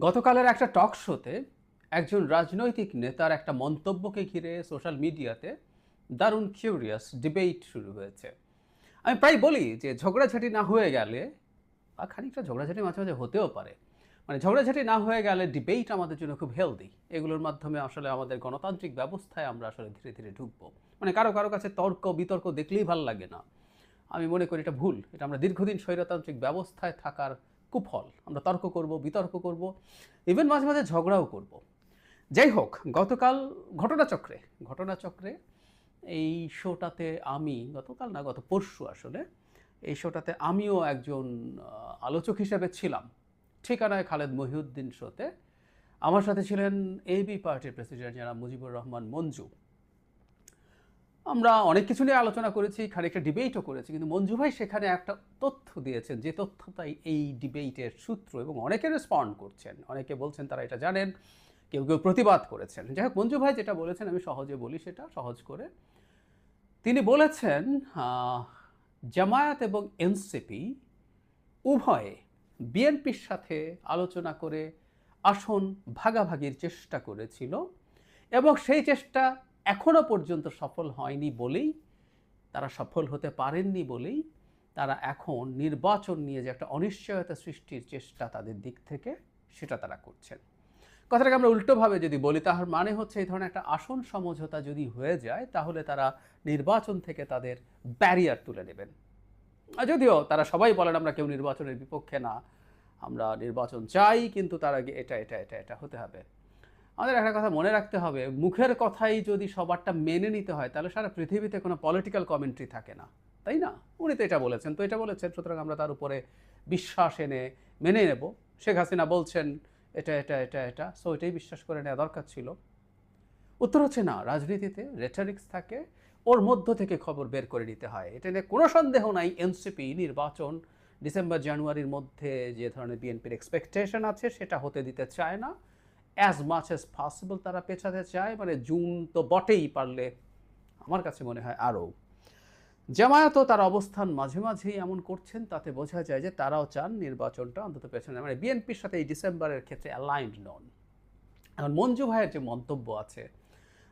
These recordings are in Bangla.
গতকালের একটা টক শোতে একজন রাজনৈতিক নেতার একটা মন্তব্যকে ঘিরে সোশ্যাল মিডিয়াতে দারুণ কিউরিয়াস ডিবেট শুরু হয়েছে। আমি প্রায় বলি যে ঝগড়াঝাটি না হয়ে গেলে বা খানিকটা ঝগড়াঝাটি মাঝে মাঝে হতেও পারে, মানে ঝগড়াঝাটি না হয়ে গেলে ডিবেট আমাদের জন্য খুব হেলদি। এগুলোর মাধ্যমে আসলে আমাদের গণতান্ত্রিক ব্যবস্থায় আমরা আসলে ধীরে ধীরে ঢুকবো। মানে কারো কারো কাছে তর্ক বিতর্ক দেখলেই ভাল লাগে না। আমি মনে করি এটা ভুল। এটা আমরা দীর্ঘদিন স্বৈরতান্ত্রিক ব্যবস্থায় থাকার কুফল। আমরা তর্ক করব, বিতর্ক করব, ইভেন মাঝে মাঝে ঝগড়াও করব। যাই হোক, গতকাল ঘটনাচক্রে ঘটনাচক্রে এই শোটাতে আমি গতকাল না, গত পরশু আসলে এই শোটাতে আমিও একজন আলোচক হিসেবে ছিলাম। ঠিকানায় খালেদ মহিউদ্দিন শোতে আমার সাথে ছিলেন এবি পার্টির প্রেসিডেন্ট জনাব মুজিবুর রহমান মঞ্জু। আমরা অনেক কিছু নিয়ে আলোচনা করেছি, খানিকটা ডিবেটও করেছি, কিন্তু মঞ্জু ভাই সেখানে একটা তথ্য দিয়েছেন যে তথ্যটাই এই ডিবেটের সূত্র, এবং অনেকে রেসপন্ড করছেন, অনেকে বলছেন তারা এটা জানেন, কেউ কেউ প্রতিবাদ করেছেন। যাই হোক, মঞ্জু ভাই যেটা বলেছেন আমি সহজে বলি, সেটা সহজ করে তিনি বলেছেন আহ, জামায়াত এবং এনসিপি উভয়ে বিএনপির সাথে আলোচনা করে আসন ভাগাভাগির চেষ্টা করেছিল, এবং সেই চেষ্টা এখনো পর্যন্ত সফল হয়নি বলেই, তারা সফল হতে পারেননি বলেই তারা এখন নির্বাচন নিয়ে যে একটা অনিশ্চয়তা সৃষ্টির চেষ্টা তাদের দিক থেকে, সেটা তারা করছেন। কথাটাকে আমরা উল্টোভাবে যদি বলি, তাহার মানে হচ্ছে এই ধরনের একটা আসন সমঝোতা যদি হয়ে যায় তাহলে তারা নির্বাচন থেকে তাদের ব্যারিয়ার তুলে নেবেন। যদিও তারা সবাই বলেন আমরা কেউ নির্বাচনের বিপক্ষে না, আমরা নির্বাচন চাই, কিন্তু তার আগে এটা এটা এটা এটা হতে হবে। আমাদের একটা কথা মনে রাখতে হবে, মুখের কথাই যদি সবারটা মেনে নিতে হয় তাহলে সারা পৃথিবীতে কোনো পলিটিক্যাল কমেন্ট্রি থাকে না, তাই না? উনি তো এটা বলেছেন, তো এটা বলেছেন, সুতরাং আমরা তার উপরে বিশ্বাস এনে মেনে নেব। শেখ হাসিনা বলছেন এটা এটা এটা এটা, সো এটাই বিশ্বাস করে নেওয়া দরকার ছিল। উত্তর হচ্ছে না, রাজনীতিতে রেটারিক্স থাকে, ওর মধ্য থেকে খবর বের করে নিতে হয়। এটা নিয়ে কোনো সন্দেহ নাই, এনসিপি নির্বাচন ডিসেম্বর জানুয়ারির মধ্যে যে ধরনের বিএনপির এক্সপেকটেশন আছে সেটা হতে দিতে চায় না। অ্যাজ মাচ অ্যাজ পসিবল তারা পেছাতে চায়, মানে জুন তো বটেই, পারলে আমার কাছে মনে হয় আরও। জামায়াতও তার অবস্থান মাঝে মাঝেই এমন করছেন, তাতে বোঝা যায় যে তারাও চান নির্বাচনটা অন্তত পেছনে, মানে বিএনপির সাথে এই ডিসেম্বরের ক্ষেত্রে অ্যালাইন্ড নন। এখন মঞ্জু ভাইয়ের যে মন্তব্য আছে,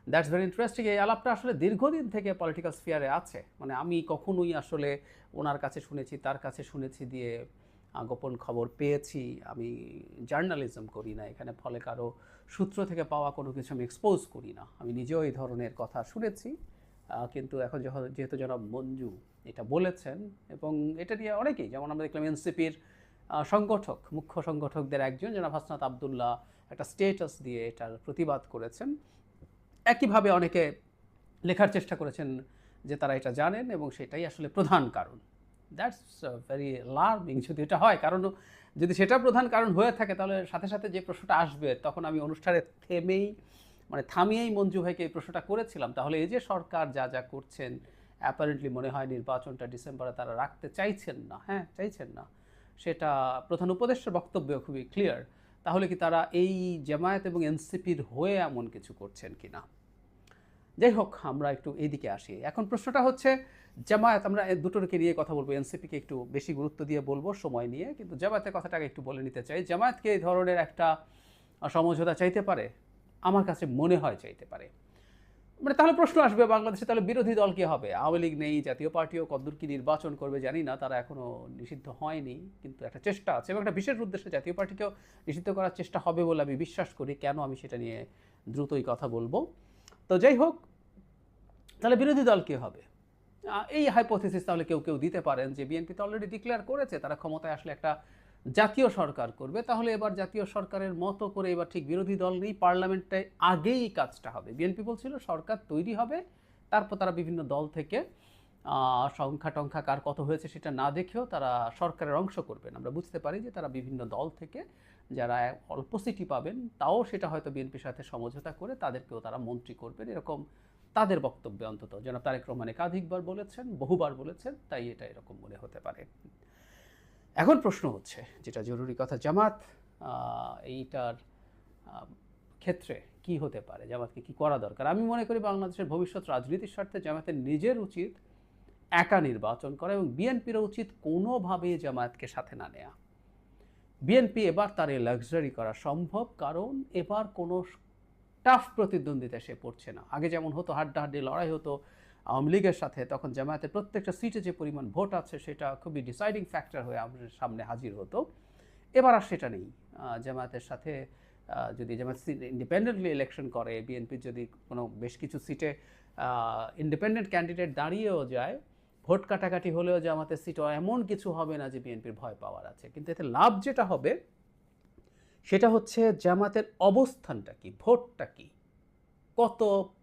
দ্যাটস ভেরি ইন্টারেস্টিং। এই আলাপটা আসলে দীর্ঘদিন থেকে পলিটিক্যাল স্ফিয়ারে আছে, মানে আমি কখনোই আসলে ওনার কাছে শুনেছি, তার কাছে শুনেছি দিয়ে গোপন খবর পেয়েছি। আমি জার্নালিজম করি না এখানে, ফলে কারো সূত্র থেকে পাওয়া কোনো কিছু আমি এক্সপোজ করি না। আমি নিজেও এই ধরনের কথা শুনেছি, কিন্তু এখন যখন যেহেতু জনাব মঞ্জু এটা বলেছেন, এবং এটা নিয়ে অনেকেই, যেমন আমরা দেখলাম এনসিপির সংগঠক, মুখ্য সংগঠকদের একজন জনাব হাসনাত আবদুল্লাহ একটা স্টেটাস দিয়ে এটার প্রতিবাদ করেছেন। একইভাবে অনেকে লেখার চেষ্টা করেছেন যে তারা এটা জানেন এবং সেটাই আসলে প্রধান কারণ। দ্যাটস ভেরি অ্যালার্মিং যদি এটা হয়, কারণ যদি সেটা প্রধান কারণ হয়ে থাকে তাহলে সাথে সাথে যে প্রশ্নটা আসবে, তখন আমি অনুষ্ঠানে থামিয়েই মঞ্জু ভাইকে এই প্রশ্নটা করেছিলাম, তাহলে এই যে সরকার যা যা করছেন, অ্যাপারেন্টলি মনে হয় নির্বাচনটা ডিসেম্বরে তারা রাখতে চাইছেন না, হ্যাঁ চাইছেন না, সেটা প্রধান উপদেষ্টার বক্তব্য খুবই ক্লিয়ার। তাহলে কি তারা এই জামায়াত এবং এনসিপির হয়ে এমন কিছু করছেন কিনা? যাই হোক, আমরা একটু এইদিকে আসি। এখন প্রশ্নটা হচ্ছে, জামায়াত, আমরা দুটোকে নিয়ে কথা বলবো, এনসিপিকে একটু বেশি গুরুত্ব দিয়ে বলবো সময় নিয়ে, কিন্তু জামায়াতের কথাটাকে একটু বলে নিতে চাই। জামায়াতকে এই ধরনের একটা সমঝোতা চাইতে পারে? আমার কাছে মনে হয় চাইতে পারে। মানে তাহলে প্রশ্ন আসবে, বাংলাদেশে তাহলে বিরোধী দল কি হবে? আওয়ামী লীগ নেই, জাতীয় পার্টিও কদ্দূর কি নির্বাচন করবে জানি না, তারা এখনও নিষিদ্ধ হয়নি, কিন্তু একটা চেষ্টা আছে, এবং একটা বিশেষ উদ্দেশ্যে জাতীয় পার্টিকেও নিষিদ্ধ করার চেষ্টা হবে বলে আমি বিশ্বাস করি। কেন, আমি সেটা নিয়ে দ্রুতই কথা বলবো। তো যাই হোক, তাহলে বিরোধী দল কী হবে? এই হাইপোথিসিস তাহলে কেউ কেউ দিতে পারেন যে বিএনপি তো অলরেডি ডিক্লেয়ার করেছে তারা ক্ষমতায় আসলে একটা জাতীয় সরকার করবে, তাহলে এবার জাতীয় সরকারের মতো করে এবার ঠিক বিরোধী দল নেই, পার্লামেন্টে আগেই কাজটা হবে। বিএনপি বলছিল সরকার তৈরি হবে, তারপর তারা বিভিন্ন দল থেকে সংখ্যা টংখ্যা কার কত হয়েছে সেটা না দেখেও তারা সরকারের অংশ করবেন। আমরা বুঝতে পারি যে তারা বিভিন্ন দল থেকে যারা অল্প সিটি পাবেন, তাও সেটা হয়তো বিএনপির সাথে সমঝোতা করে তাদেরকেও তারা মন্ত্রী করবেন, এরকম তাদের বক্তব্যে অন্তত জনাব তারেক রহমান একাধিকবার বলেছেন, বহুবার বলেছেন, তাই এটা এরকম মনে হতে পারে। এখন প্রশ্ন হচ্ছে, যেটা জরুরি কথা, জামাত এইটার ক্ষেত্রে কি হতে পারে, জামাতকে কি করা দরকার? আমি মনে করি বাংলাদেশের ভবিষ্যৎ রাজনীতির স্বার্থে জামাতের নিজের উচিত একা নির্বাচন করা, এবং বিএনপিরও উচিত কোনোভাবেই জামায়াতকে সাথে না নেওয়া। বিএনপি এবার তার এই লাক্সারি করা সম্ভব, কারণ এবার কোনো টাফ প্রতিদ্বন্দ্বিতা সে পড়ছে না। আগে যেমন হতো হাড্ডাহাড্ডি লড়াই হতো আওয়ামী লীগের সাথে, তখন জামায়াতের প্রত্যেকটা সিটে যে পরিমাণ ভোট আছে সেটা খুবই ডিসাইডিং ফ্যাক্টর হয়ে আমাদের সামনে হাজির হতো। এবার আর সেটা নেই। জামায়াতের সাথে যদি জামায়াত ইন্ডিপেন্ডেন্টলি ইলেকশন করে, বিএনপি যদি কোনো বেশ কিছু সিটে ইন্ডিপেন্ডেন্ট ক্যান্ডিডেট দাঁড়িয়েও যায়, ভোট কাটাকাটি হলেও জামাতের সিটও এমন কিছু হবে না যে বিএনপির ভয় পাওয়ার আছে। কিন্তু এতে লাভ যেটা হবে সেটা হচ্ছে জামাতের অবস্থানটা কি, ভোটটা কি, কত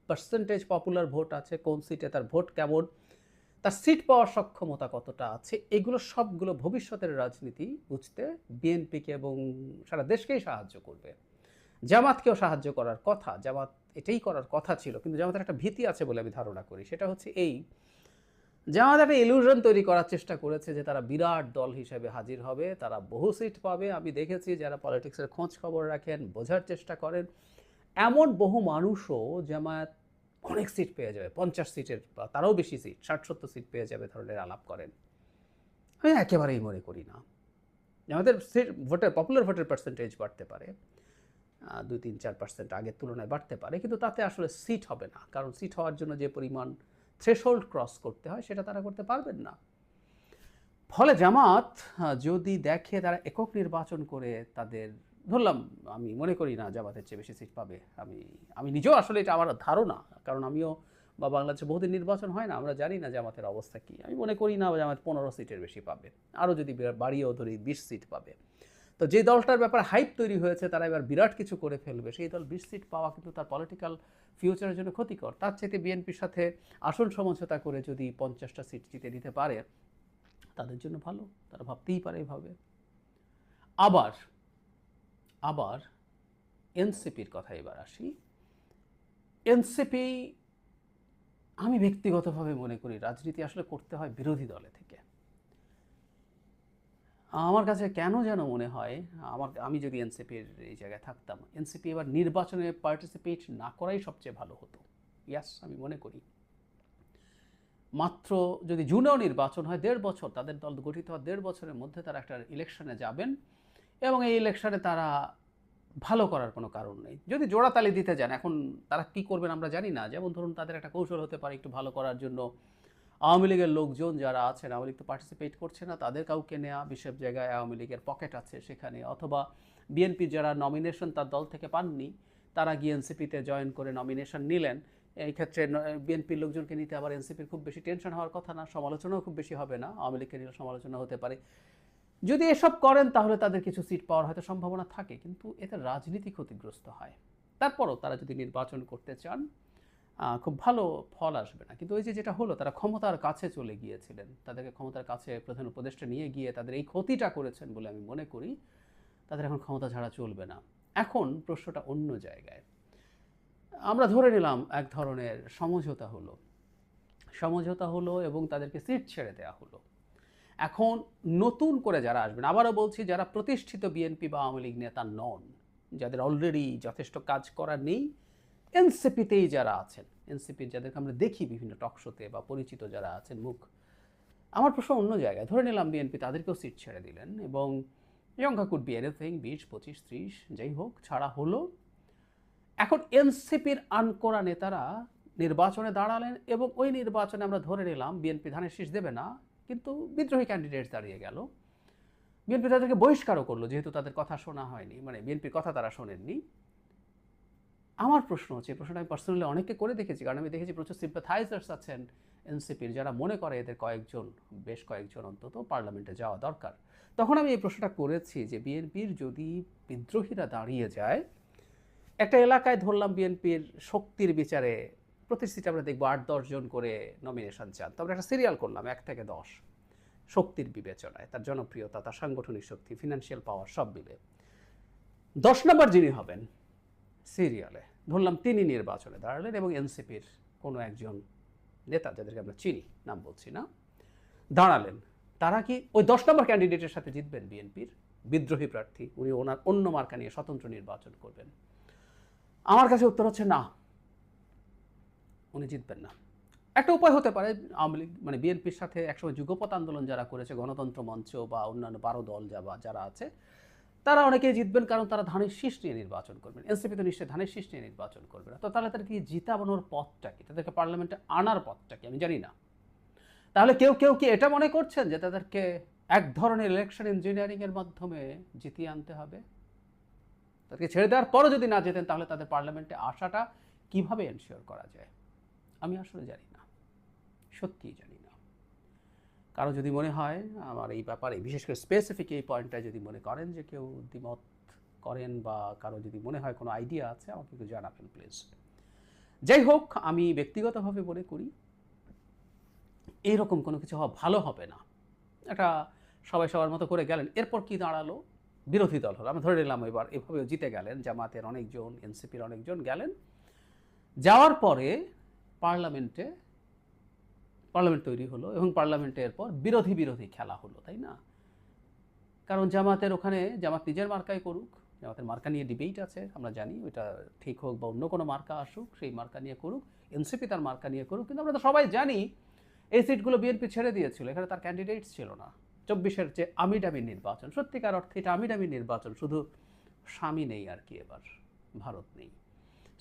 পার্সেন্টেজ পপুলার ভোট আছে, কোন সিটে তার ভোট কেমন, তার সিট পাওয়ার সক্ষমতা কতটা আছে, এগুলো সবগুলো ভবিষ্যতের রাজনীতি বুঝতে বিএনপিকে এবং সারা দেশকেই সাহায্য করবে। জামাতকেও সাহায্য করার কথা, জামাত এটাই করার কথা ছিল, কিন্তু জামাতের একটা ভীতি আছে বলে আমি ধারণা করি। সেটা হচ্ছে এই, জামাত একটা ইলিউশন তৈরি করার চেষ্টা করেছে যে তারা বিরাট দল হিসেবে হাজির হবে, তারা বহু সিট পাবে। আমি দেখেছি যারা পলিটিক্সের খোঁজ খবর রাখেন, বোঝার চেষ্টা করেন, এমন বহু মানুষও জামায়াত অনেক সিট পেয়ে যাবে, 50 সিটের বা তারও বেশি সিট, 60-70 সিট পেয়ে যাবে ধরনের আলাপ করেন। আমি একেবারেই মনে করি না। আমাদের সিট ভোটের পপুলার ভোটের পার্সেন্টেজ বাড়তে পারে, 2-3-4% আগের তুলনায় বাড়তে পারে, কিন্তু তাতে আসলে সিট হবে না, কারণ সিট হওয়ার জন্য যে পরিমাণ থ্রেশহোল্ড ক্রস করতে হয় সেটা তারা করতে পারবেন না। ফলে জামাত যদি দেখে তারা একক নির্বাচন করে তাদের, ধরলাম আমি মনে করি না জামাতের চেয়ে বেশি সিট পাবে, আমি নিজেও আসলে এটা আমার ধারণা, কারণ আমিও বা বাংলাদেশে বহুদিন নির্বাচন হয় না, আমরা জানি না জামাতের অবস্থা কী। আমি মনে করি না জামাত 15 সিটের বেশি পাবে, আরও যদি বাড়িয়েও ধরি 20 সিট পাবে। তো যে দলটার ব্যাপারে হাইপ তৈরি হয়েছে তারা এবার বিরাট কিছু করে ফেলবে, সেই দল 20 সিট পাওয়া কিন্তু তার পলিটিক্যাল ফিউচারের জন্য ক্ষতিকর। তার চাইতে বিএনপির সাথে আসন সমঝোতা করে যদি 50টা সিট জিতে দিতে পারে তাদের জন্য ভালো, তারা ভাবতেই পারে এভাবে। আবার আবার এনসিপির কথা এবার আসি। এনসিপি আমি ব্যক্তিগতভাবে মনে করি রাজনীতি আসলে করতে হয় বিরোধী দলে থেকে। আমার কাছে কেন যেন মনে হয় আমি যদি এনসিপির এই জায়গায় থাকতাম, এনসিপি এবার নির্বাচনে পার্টিসিপেট না করাই সবচেয়ে ভালো হতো। ইয়াস, আমি মনে করি মাত্র যদি জুনেও নির্বাচন হয়, 1.5 বছর, তাদের দল গঠিত হওয়ার 1.5 বছরের মধ্যে তারা একটা ইলেকশনে যাবেন, এবং এই ইলেকশনে তারা ভালো করার কোনো কারণ নেই। যদি জোড়াতালি দিতে যান, এখন তারা কী করবেন আমরা জানি না। যেমন ধরুন তাদের একটা কৌশল হতে পারে একটু ভালো করার জন্য আওয়ামী লীগের লোকজন যারা আছেন, আওয়ামী লীগ তো পার্টিসিপেট করছে না, তাদের কাউকে নেওয়া, বিশেষ জায়গায় আওয়ামী লীগের পকেট আছে সেখানে, অথবা বিএনপি যারা নমিনেশন তার দল থেকে পাননি তারা গিয়ে এনসিপিতে জয়েন করে নমিনেশন নিলেন। এই ক্ষেত্রে বিএনপির লোকজনকে নিতে আবার এনসিপির খুব বেশি টেনশন হওয়ার কথা না, সমালোচনাও খুব বেশি হবে না, আওয়ামী লীগকে নিলে সমালোচনা হতে পারে। যদি এসব করেন তাহলে তাদের কিছু সিট পাওয়ার হয়তো সম্ভাবনা থাকে, কিন্তু এতে রাজনীতি ক্ষতিগ্রস্ত হয়। তারপরও তারা যদি নির্বাচন করতে চান খুব ভালো ফল আসবে না। কিন্তু ওই যেটা হলো, তারা ক্ষমতার কাছে চলে গিয়েছিলেন, তাদেরকে ক্ষমতার কাছে প্রধান উপদেষ্টা নিয়ে গিয়ে তাদের এই ক্ষতিটা করেছেন বলে আমি মনে করি তাদের এখন ক্ষমতা ছাড়া চলবে না। এখন প্রশ্নটা অন্য জায়গায়। আমরা ধরে নিলাম এক ধরনের সমঝোতা হলো এবং তাদেরকে সিট ছেড়ে দেওয়া হলো। এখন নতুন করে যারা আসবেন, আবারও বলছি, যারা প্রতিষ্ঠিত বিএনপি বা আওয়ামী লীগ নেতা নন, যাদের অলরেডি যথেষ্ট কাজ করা নেই, এনসিপিতেই যারা আছেন, এনসিপির যাদেরকে আমরা দেখি বিভিন্ন টকশোতে বা পরিচিত যারা আছেন মুখ, আমার প্রশ্ন অন্য জায়গায়। ধরে নিলাম বিএনপি তাদেরকেও সিট ছেড়ে দিলেন, এবং সংখ্যা কুড বি এনিথিং, 20, 25, 30 যাই হোক, ছাড়া হলো। এখন এনসিপির আনকোরা নেতারা নির্বাচনে দাঁড়ালেন, এবং ওই নির্বাচনে আমরা ধরে নিলাম বিএনপি ধানের শীষ দেবে না, কিন্তু বিদ্রোহী ক্যান্ডিডেট দাঁড়িয়ে গেল। বিএনপি তাদেরকে বহিষ্কারও করলো, যেহেতু তাদের কথা শোনা হয়নি, মানে বিএনপির কথা তারা শোনেননি। আমার প্রশ্ন হচ্ছে, এই প্রশ্নটা আমি পার্সোনালি অনেককে করে দেখেছি, কারণ আমি দেখেছি প্রচুর সিম্প্যাথাইজার্স আছেন এনসিপির যারা মনে করে এদের বেশ কয়েকজন অন্তত পার্লামেন্টে যাওয়া দরকার। তখন আমি এই প্রশ্নটা করেছি যে বিএনপির যদি বিদ্রোহীরা দাঁড়িয়ে যায়, একটা এলাকায় ধরলাম বিএনপির শক্তির বিচারে প্রতি সিটে আমরা দেখবো 8-10 জন করে নমিনেশন চান, তবে একটা সিরিয়াল করলাম 1 থেকে 10 শক্তির বিবেচনায়, তার জনপ্রিয়তা, তার সাংগঠনিক শক্তি, ফিনান্সিয়াল পাওয়ার সব মিলে 10 নম্বর যিনি হবেন সিরিয়ালে, ধরলাম তিনি নির্বাচনে দাঁড়ালেন, এবং এনসিপির কোনো একজন নেতা যাদেরকে আমরা চিনি, নাম বলছি না, দাঁড়ালেন। তারা কি ওই 10 নম্বর ক্যান্ডিডেটের সাথে জিতবেন? বিএনপির বিদ্রোহী প্রার্থী, উনি ওনার অন্য মার্কা নিয়ে স্বতন্ত্র নির্বাচন করবেন? আমার কাছে উত্তর হচ্ছে না, উনি জিতবেন না। একটা উপায় হতে পারে, আওয়ামী লীগ মানে বিএনপির সাথে একসময় যুগপৎ আন্দোলন যারা করেছে, গণতন্ত্র মঞ্চ বা অন্যান্য 12 দল যারা আছে, তারা অনেকেই জিতবেন কারণ তারা ধানের শীষ নিয়ে নির্বাচন করবেন। এনসিপি তো নিশ্চয়ই ধানের শীষ নিয়ে নির্বাচন করবে না। তো তাহলে তাদেরকে জিতানোর পথটা কি? তাদেরকে পার্লামেন্টে আনার পথটা কি? আমি জানি না। তাহলে কেউ কি এটা মনে করছেন যে তাদেরকে এক ধরনের ইলেকশন ইঞ্জিনিয়ারিং এর মাধ্যমে জিতিয়ে আনতে হবে? তাদেরকে ছেড়ে দেওয়ার পরও যদি না জেতেন তাহলে তাদের পার্লামেন্টে আসাটা কিভাবে এনশিওর করা যায়? আমি আসলে জানি না, সত্যিই জানি না। কারো যদি মনে হয় আমার এই ব্যাপারে, বিশেষ করে স্পেসিফিক এই পয়েন্টটায় যদি মনে করেন যে কেউ দ্বিমত করেন বা কারো যদি মনে হয় কোনো আইডিয়া আছে, আমাকে একটু জানাবেন প্লিজ। যাই হোক, আমি ব্যক্তিগতভাবে মনে করি এইরকম কোনো কিছু হওয়া ভালো হবে না। এটা সবাই সবার মতো করে গেলেন, এরপর কি দাঁড়ালো? বিরোধী দল হলো, আমরা ধরে নিলাম এবার এভাবেও জিতে গেলেন, জামাতের অনেকজন, এনসিপির অনেকজন গেলেন। যাওয়ার পরে পার্লামেন্ট তৈরি হলো এবং পার্লামেন্টে এরপর বিরোধী খেলা হলো, তাই না? কারণ জামাতের ওখানে জামাত নিজের মার্কায় করুক, জামাতের মার্কা নিয়ে ডিবেট আছে, আমরা জানি ওইটা ঠিক হোক বা অন্য কোনো মার্কা আসুক, সেই মার্কা নিয়ে করুক। এনসিপি তার মার্কা নিয়ে করুক, কিন্তু আমরা তো সবাই জানি এই সিটগুলো বিএনপি ছেড়ে দিয়েছিল, এখানে তার ক্যান্ডিডেটস ছিল না। 24-এর যে আমিডামি নির্বাচন, সত্যিকার অর্থে এটা আমিডামি নির্বাচন, শুধু স্বামী নেই আর কি, এবার ভারত নেই।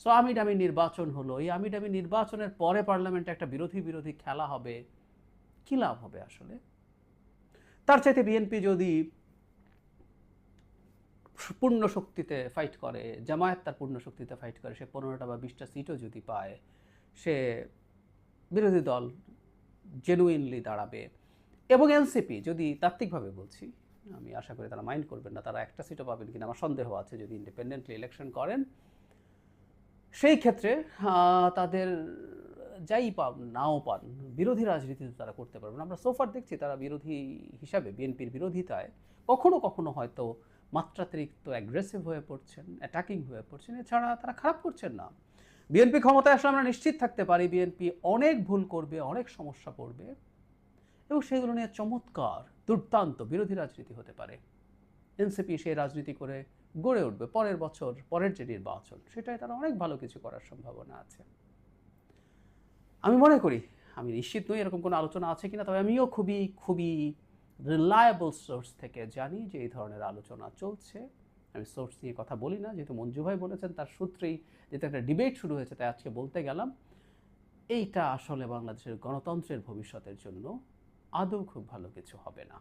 সো আমিডামি নির্বাচন হলো, এই আমিডামি নির্বাচনের পরে পার্লামেন্টে একটা বিরোধী খেলা হবে, কী লাভ হবে আসলে? তার চাইতে বিএনপি যদি পূর্ণ শক্তিতে ফাইট করে, জামায়াত তার পূর্ণ শক্তিতে ফাইট করে, সে 15টা বা 20টা সিটও যদি পায়, সে বিরোধী দল জেনুইনলি দাঁড়াবে। এবং এনসিপি যদি তাত্ত্বিকভাবে বলছি, আমি আশা করি তারা মাইন্ড করবেন না, তারা একটা সিটও পাবেন কিনা আমার সন্দেহ আছে যদি ইন্ডিপেন্ডেন্টলি ইলেকশন করেন। সেই ক্ষেত্রে তাদের যাই পান নাও পান, বিরোধী রাজনীতিতে তারা করতে পারবেন। আমরা সোফার দেখছি তারা বিরোধী হিসাবে বিএনপির বিরোধিতায় কখনো হয়তো মাত্রাতিরিক্ত অ্যাগ্রেসিভ হয়ে পড়ছেন, অ্যাটাকিং হয়ে পড়ছেন, এছাড়া তারা খারাপ করছেন না। বিএনপি ক্ষমতায় আসলে আমরা নিশ্চিত থাকতে পারি বিএনপি অনেক ভুল করবে, অনেক সমস্যা পড়বে এবং সেগুলো নিয়ে চমৎকার দুর্দান্ত বিরোধী রাজনীতি হতে পারে। এনসিপি সেই রাজনীতি করে গড়ে উঠবে, পরের বছর পরের যে নির্বাচন সেটাই তারা অনেক ভালো কিছু করার সম্ভাবনা আছে। আমি মনে করি, আমি নিশ্চিত নই এরকম কোনো আলোচনা আছে কিনা, তবে আমিও খুবই রিলায়েবল সোর্স থেকে জানি যে এই ধরনের আলোচনা চলছে। আমি সোর্স নিয়ে কথা বলি না, যেহেতু মঞ্জু ভাই বলেছেন তার সূত্রেই যেহেতু একটা ডিবেট শুরু হয়েছে, তাই আজকে বলতে গেলাম। এইটা আসলে বাংলাদেশের গণতন্ত্রের ভবিষ্যতের জন্য আদৌ খুব ভালো কিছু হবে না।